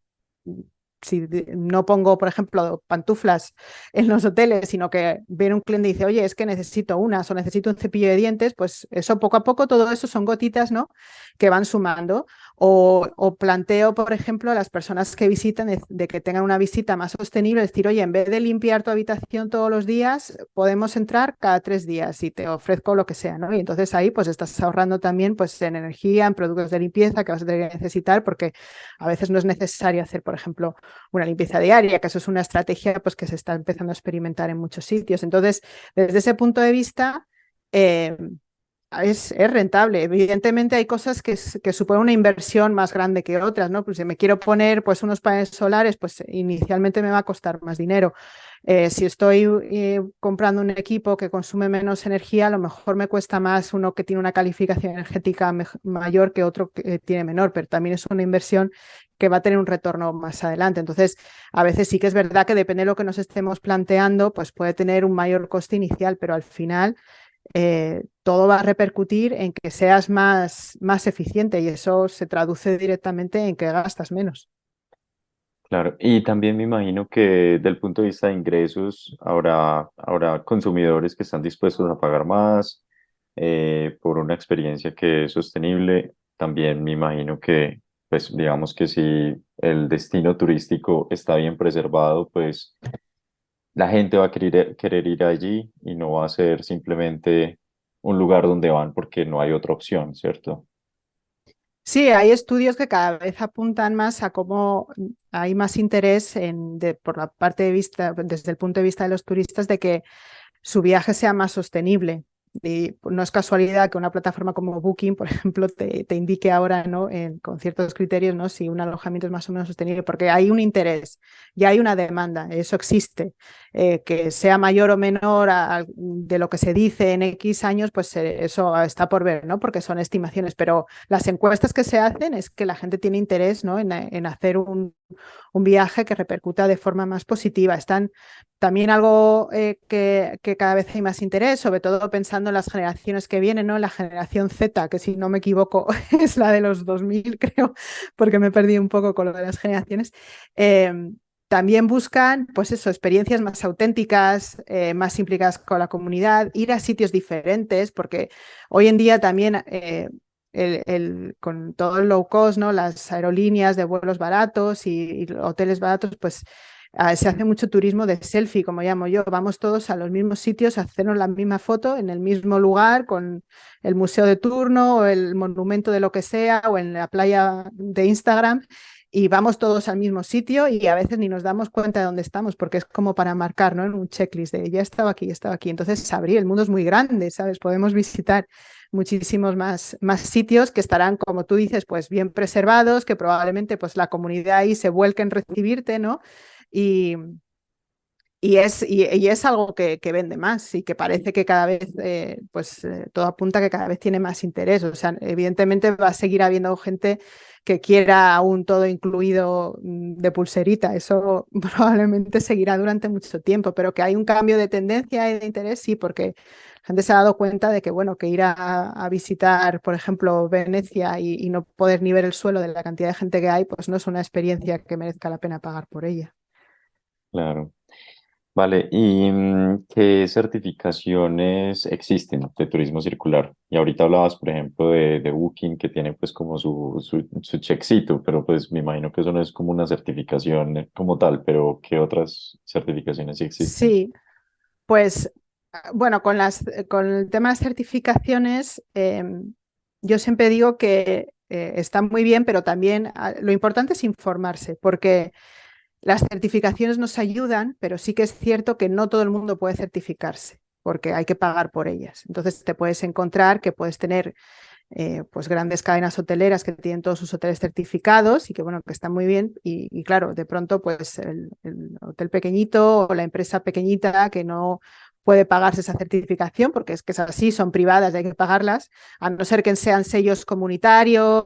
si no pongo, por ejemplo, pantuflas en los hoteles, sino que viene un cliente y dice, oye, es que necesito unas o necesito un cepillo de dientes, pues eso poco a poco, todo eso son gotitas, ¿no? Que van sumando. O planteo, por ejemplo, a las personas que visitan de que tengan una visita más sostenible, decir, oye, en vez de limpiar tu habitación todos los días, podemos entrar cada 3 días y te ofrezco lo que sea, ¿no? Y entonces ahí pues estás ahorrando también pues en energía, en productos de limpieza que vas a tener que necesitar, porque a veces no es necesario hacer, por ejemplo, una limpieza diaria, que eso es una estrategia pues que se está empezando a experimentar en muchos sitios. Entonces, desde ese punto de vista, es rentable. Evidentemente hay cosas que suponen una inversión más grande que otras, ¿no? Pues si me quiero poner pues unos paneles solares, pues inicialmente me va a costar más dinero. Si estoy comprando un equipo que consume menos energía, a lo mejor me cuesta más uno que tiene una calificación energética mayor que otro que tiene menor, pero también es una inversión que va a tener un retorno más adelante. Entonces, a veces sí que es verdad que depende de lo que nos estemos planteando, pues puede tener un mayor coste inicial, pero al final todo va a repercutir en que seas más eficiente, y eso se traduce directamente en que gastas menos. Claro, y también me imagino que del punto de vista de ingresos habrá consumidores que están dispuestos a pagar más por una experiencia que es sostenible. También me imagino que, pues digamos que si el destino turístico está bien preservado, pues la gente va a querer ir allí y no va a ser simplemente un lugar donde van porque no hay otra opción, ¿cierto? Sí, hay estudios que cada vez apuntan más a cómo hay más interés por la parte de vista, desde el punto de vista de los turistas, de que su viaje sea más sostenible. Y no es casualidad que una plataforma como Booking, por ejemplo, te indique ahora, ¿no? Con ciertos criterios, ¿no? Si un alojamiento es más o menos sostenible, porque hay un interés, ya hay una demanda, eso existe. Que sea mayor o menor de lo que se dice en X años, pues eso está por ver, ¿no? Porque son estimaciones, pero las encuestas que se hacen es que la gente tiene interés, ¿no? en hacer un viaje que repercuta de forma más positiva. Están también algo que cada vez hay más interés, sobre todo pensando en las generaciones que vienen, ¿no? La generación Z, que si no me equivoco es la de los 2000, creo, porque me he perdido un poco con lo de las generaciones. También buscan, pues eso, experiencias más auténticas, más implicadas con la comunidad, ir a sitios diferentes, porque hoy en día también con todo el low cost, ¿no? Las aerolíneas de vuelos baratos y hoteles baratos, pues se hace mucho turismo de selfie, como llamo yo. Vamos todos a los mismos sitios a hacernos la misma foto en el mismo lugar, con el museo de turno o el monumento de lo que sea, o en la playa de Instagram, y vamos todos al mismo sitio y a veces ni nos damos cuenta de dónde estamos, porque es como para marcar, ¿no? En un checklist de ya estaba aquí, ya estaba aquí. Entonces, el mundo es muy grande, ¿sabes? Podemos visitar muchísimos más sitios que estarán, como tú dices, pues bien preservados, que probablemente pues la comunidad ahí se vuelque en recibirte, ¿no? Y, y es algo que vende más y que parece que cada vez, todo apunta a que cada vez tiene más interés. O sea, evidentemente va a seguir habiendo gente que quiera un todo incluido de pulserita. Eso probablemente seguirá durante mucho tiempo, pero que hay un cambio de tendencia y de interés, sí, porque la gente se ha dado cuenta de que, bueno, que ir a visitar, por ejemplo, Venecia y no poder ni ver el suelo de la cantidad de gente que hay, pues no es una experiencia que merezca la pena pagar por ella. Claro. Vale, ¿y qué certificaciones existen de turismo circular? Y ahorita hablabas, por ejemplo, de Booking, que tiene pues como su checkcito, pero pues me imagino que eso no es como una certificación como tal, pero ¿qué otras certificaciones sí existen? Sí, pues bueno, con el tema de las certificaciones, yo siempre digo que están muy bien, pero también lo importante es informarse, porque las certificaciones nos ayudan, pero sí que es cierto que no todo el mundo puede certificarse, porque hay que pagar por ellas. Entonces te puedes encontrar que puedes tener pues grandes cadenas hoteleras que tienen todos sus hoteles certificados y que bueno, que están muy bien y claro, de pronto pues el hotel pequeñito o la empresa pequeñita que no puede pagarse esa certificación porque es que es así, son privadas y hay que pagarlas, a no ser que sean sellos comunitarios,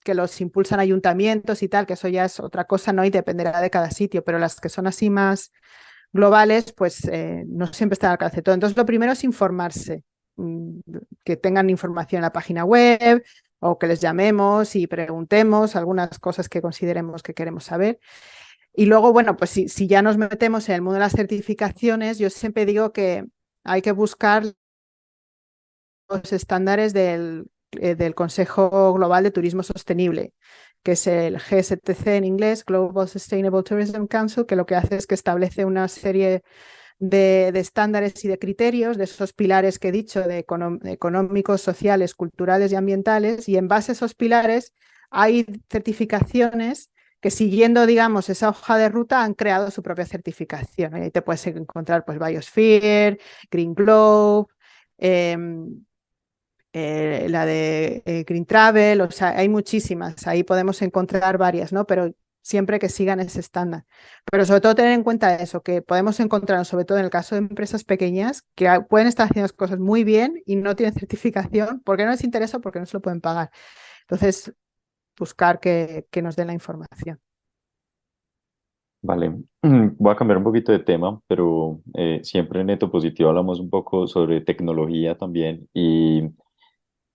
que los impulsan ayuntamientos y tal, que eso ya es otra cosa, ¿no? Y dependerá de cada sitio, pero las que son así más globales, pues no siempre están al alcance de todo. Entonces, lo primero es informarse, que tengan información en la página web o que les llamemos y preguntemos algunas cosas que consideremos que queremos saber. Y luego, bueno, pues si ya nos metemos en el mundo de las certificaciones, yo siempre digo que hay que buscar los estándares del Consejo Global de Turismo Sostenible, que es el GSTC en inglés, Global Sustainable Tourism Council, que lo que hace es que establece una serie de estándares y de criterios, de esos pilares que he dicho, de económicos, sociales, culturales y ambientales, y en base a esos pilares hay certificaciones que siguiendo, digamos, esa hoja de ruta han creado su propia certificación. Y ahí te puedes encontrar pues Biosphere, Green Globe, eh, la de Green Travel, o sea, hay muchísimas, ahí podemos encontrar varias, ¿no? Pero siempre que sigan ese estándar. Pero sobre todo tener en cuenta eso, que podemos encontrar, sobre todo en el caso de empresas pequeñas, que pueden estar haciendo las cosas muy bien y no tienen certificación porque no les interesa o porque no se lo pueden pagar. Entonces, buscar que nos den la información. Vale, voy a cambiar un poquito de tema, pero siempre en Neto Positivo hablamos un poco sobre tecnología también y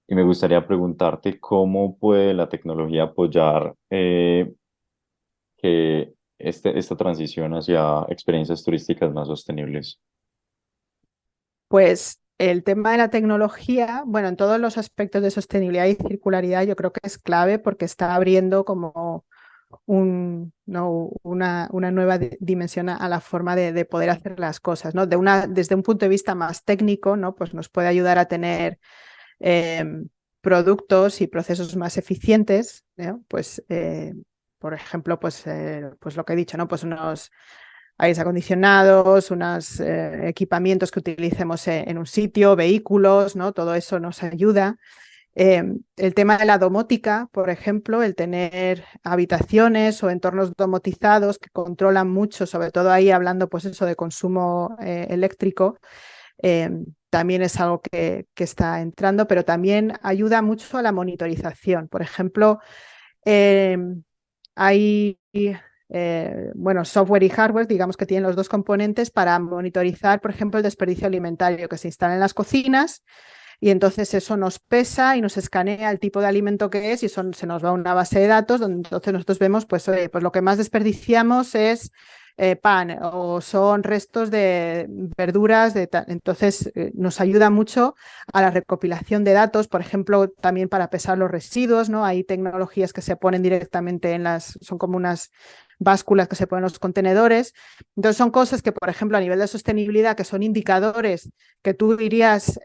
me gustaría preguntarte cómo puede la tecnología apoyar que esta transición hacia experiencias turísticas más sostenibles. Pues el tema de la tecnología, bueno, en todos los aspectos de sostenibilidad y circularidad, yo creo que es clave porque está abriendo como ¿no? una nueva dimensión a la forma de poder hacer las cosas, ¿no? Desde un punto de vista más técnico, ¿no? Pues nos puede ayudar a tener eh, productos y procesos más eficientes, ¿no? Pues, por ejemplo, pues lo que he dicho, ¿no? Pues unos aires acondicionados, unos equipamientos que utilicemos en un sitio, vehículos, ¿no? Todo eso nos ayuda. El tema de la domótica, por ejemplo, el tener habitaciones o entornos domotizados que controlan mucho, sobre todo ahí hablando pues eso de consumo eléctrico, también es algo que está entrando, pero también ayuda mucho a la monitorización. Por ejemplo, eh, hay bueno, software y hardware, digamos que tienen los dos componentes para monitorizar, por ejemplo, el desperdicio alimentario que se instala en las cocinas y entonces eso nos pesa y nos escanea el tipo de alimento que es y eso se nos va a una base de datos donde entonces nosotros vemos, pues, oye, pues lo que más desperdiciamos es pan o son restos de verduras, entonces nos ayuda mucho a la recopilación de datos, por ejemplo, también para pesar los residuos, ¿no? Hay tecnologías que se ponen directamente son como unas básculas que se ponen en los contenedores. Entonces son cosas que, por ejemplo, a nivel de sostenibilidad, que son indicadores que tú dirías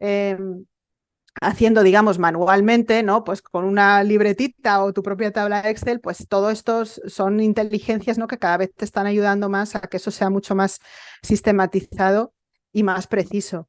haciendo, digamos, manualmente, ¿no? Pues con una libretita o tu propia tabla Excel, pues todo esto son inteligencias, ¿no? Que cada vez te están ayudando más a que eso sea mucho más sistematizado y más preciso.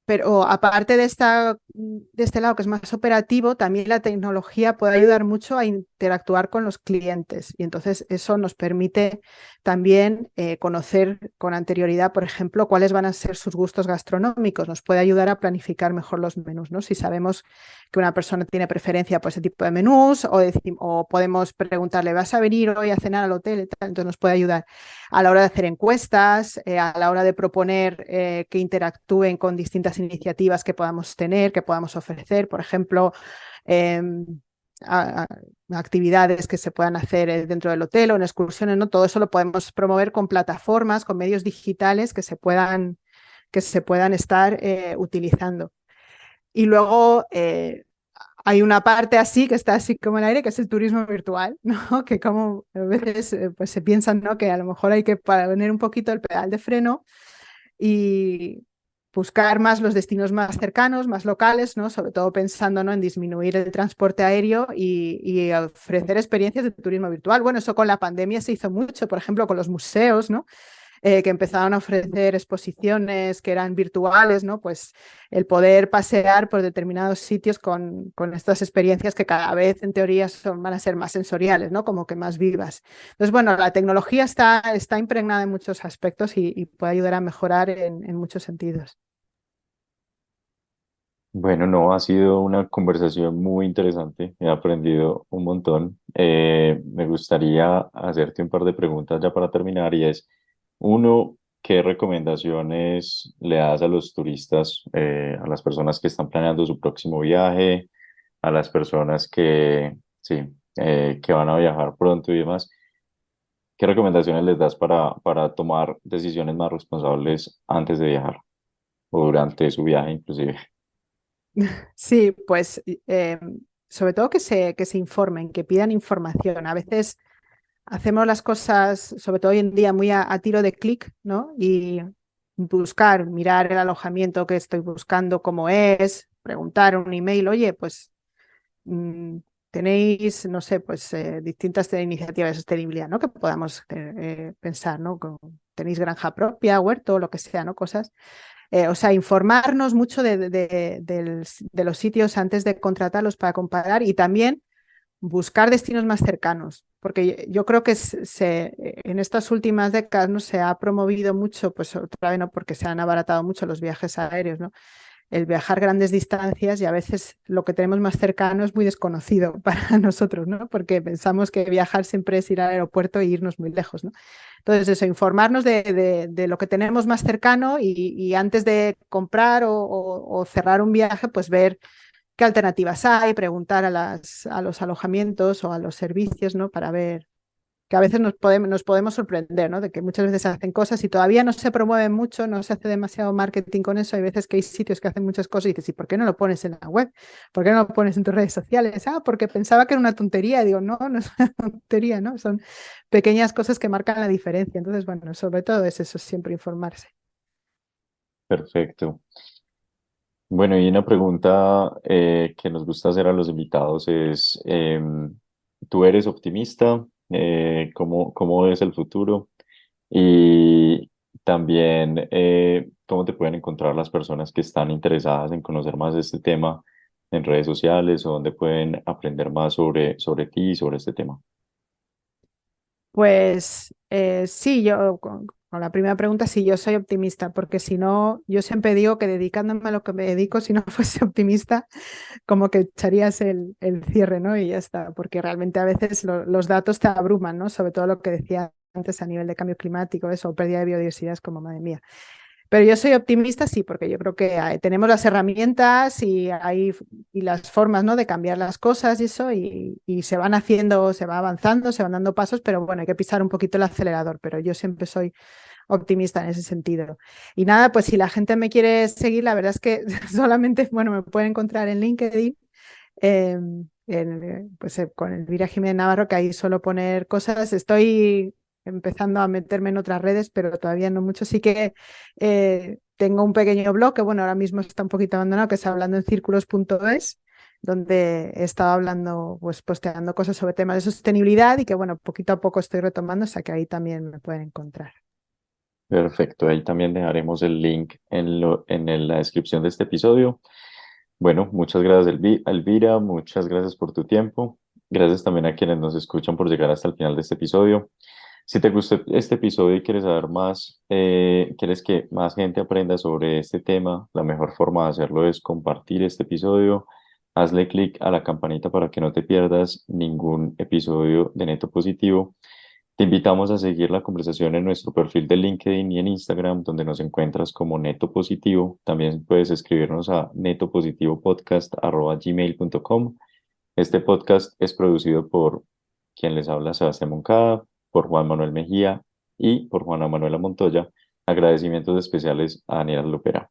Pero aparte de este lado que es más operativo, también la tecnología puede ayudar mucho a interactuar con los clientes. Y entonces eso nos permite también conocer con anterioridad, por ejemplo, cuáles van a ser sus gustos gastronómicos. Nos puede ayudar a planificar mejor los menús, ¿no? Si sabemos que una persona tiene preferencia por ese tipo de menús o podemos preguntarle, ¿vas a venir hoy a cenar al hotel? Y tal. Entonces nos puede ayudar a la hora de hacer encuestas, a la hora de proponer que interactúen con distintas iniciativas que podamos tener, que podamos ofrecer, por ejemplo, a actividades que se puedan hacer dentro del hotel o en excursiones, ¿no? Todo eso lo podemos promover con plataformas, con medios digitales que se puedan estar utilizando. Y luego hay una parte así que está así como en el aire, que es el turismo virtual, ¿no? Que como a veces pues se piensa, ¿no? Que a lo mejor hay que poner un poquito el pedal de freno y buscar más los destinos más cercanos, más locales, ¿no? Sobre todo pensando, ¿no? en disminuir el transporte aéreo y ofrecer experiencias de turismo virtual. Bueno, eso con la pandemia se hizo mucho, por ejemplo, con los museos, ¿no? Que empezaron a ofrecer exposiciones que eran virtuales, ¿no? Pues el poder pasear por determinados sitios con estas experiencias que cada vez en teoría van a ser más sensoriales, ¿no? Como que más vivas. Entonces, bueno, la tecnología está impregnada en muchos aspectos y puede ayudar a mejorar en muchos sentidos. Bueno, no, ha sido una conversación muy interesante. He aprendido un montón. Me gustaría hacerte un par de preguntas ya para terminar y es, uno, ¿qué recomendaciones le das a los turistas, a las personas que están planeando su próximo viaje, a las personas que, sí, que van a viajar pronto y demás? ¿Qué recomendaciones les das para tomar decisiones más responsables antes de viajar o durante su viaje inclusive? Sí, pues sobre todo que se informen, que pidan información. A veces hacemos las cosas, sobre todo hoy en día, muy a tiro de clic, ¿no? Y buscar, mirar el alojamiento que estoy buscando, cómo es, preguntar un email, oye, pues mm, tenéis, no sé, pues distintas iniciativas de sostenibilidad, ¿no? Que podamos pensar, ¿no? Tenéis granja propia, huerto, lo que sea, ¿no? Cosas. O sea, informarnos mucho de los sitios antes de contratarlos para comparar y también buscar destinos más cercanos, porque yo creo que en estas últimas décadas no se ha promovido mucho, pues otra vez no, porque se han abaratado mucho los viajes aéreos, ¿no? El viajar grandes distancias y a veces lo que tenemos más cercano es muy desconocido para nosotros, ¿no? Porque pensamos que viajar siempre es ir al aeropuerto e irnos muy lejos, ¿no? Entonces eso, informarnos de lo que tenemos más cercano y antes de comprar o cerrar un viaje, pues ver qué alternativas hay, preguntar a los alojamientos o a los servicios, ¿no? Para ver que a veces nos podemos sorprender, ¿no? De que muchas veces se hacen cosas y todavía no se promueve mucho, no se hace demasiado marketing con eso. Hay veces que hay sitios que hacen muchas cosas y dices, ¿y por qué no lo pones en la web? ¿Por qué no lo pones en tus redes sociales? Ah, porque pensaba que era una tontería. Y digo, no, no es una tontería, ¿no? Son pequeñas cosas que marcan la diferencia. Entonces, bueno, sobre todo es eso, siempre informarse. Perfecto. Bueno, y una pregunta que nos gusta hacer a los invitados es, ¿tú eres optimista? ¿Cómo ves el futuro? Y también, ¿cómo te pueden encontrar las personas que están interesadas en conocer más de este tema en redes sociales o dónde pueden aprender más sobre ti y sobre este tema? Pues sí, yo con la primera pregunta, sí, yo soy optimista, porque si no, yo siempre digo que dedicándome a lo que me dedico, si no fuese optimista, como que echarías el cierre, ¿no? Y ya está, porque realmente a veces los datos te abruman, ¿no? Sobre todo lo que decía antes a nivel de cambio climático, eso, pérdida de biodiversidad, es como, madre mía. Pero yo soy optimista, sí, porque yo creo que tenemos las herramientas y las formas, ¿no? de cambiar las cosas y eso, y se van haciendo, se va avanzando, se van dando pasos, pero bueno, hay que pisar un poquito el acelerador, pero yo siempre soy optimista en ese sentido. Y nada, pues si la gente me quiere seguir, la verdad es que solamente, bueno, me pueden encontrar en LinkedIn, con Elvira Jiménez Navarro, que ahí suelo poner cosas. Estoy empezando a meterme en otras redes, pero todavía no mucho. Sí que tengo un pequeño blog que, bueno, ahora mismo está un poquito abandonado, que es hablandoencirculos.es, donde he estado hablando, pues posteando cosas sobre temas de sostenibilidad y que, bueno, poquito a poco estoy retomando, o sea que ahí también me pueden encontrar. Perfecto, ahí también dejaremos el link la descripción de este episodio. Bueno, muchas gracias, Elvira, muchas gracias por tu tiempo Gracias también a quienes nos escuchan por llegar hasta el final de este episodio. Si te gustó este episodio y quieres saber más, quieres que más gente aprenda sobre este tema, la mejor forma de hacerlo es compartir este episodio. Hazle clic a la campanita para que no te pierdas ningún episodio de Neto Positivo. Te invitamos a seguir la conversación en nuestro perfil de LinkedIn y en Instagram, donde nos encuentras como Neto Positivo. También puedes escribirnos a netopositivopodcast@gmail.com. Este podcast es producido por quien les habla, Sebastián Moncada, por Juan Manuel Mejía y por Juana Manuela Montoya. Agradecimientos especiales a Daniela Lopera.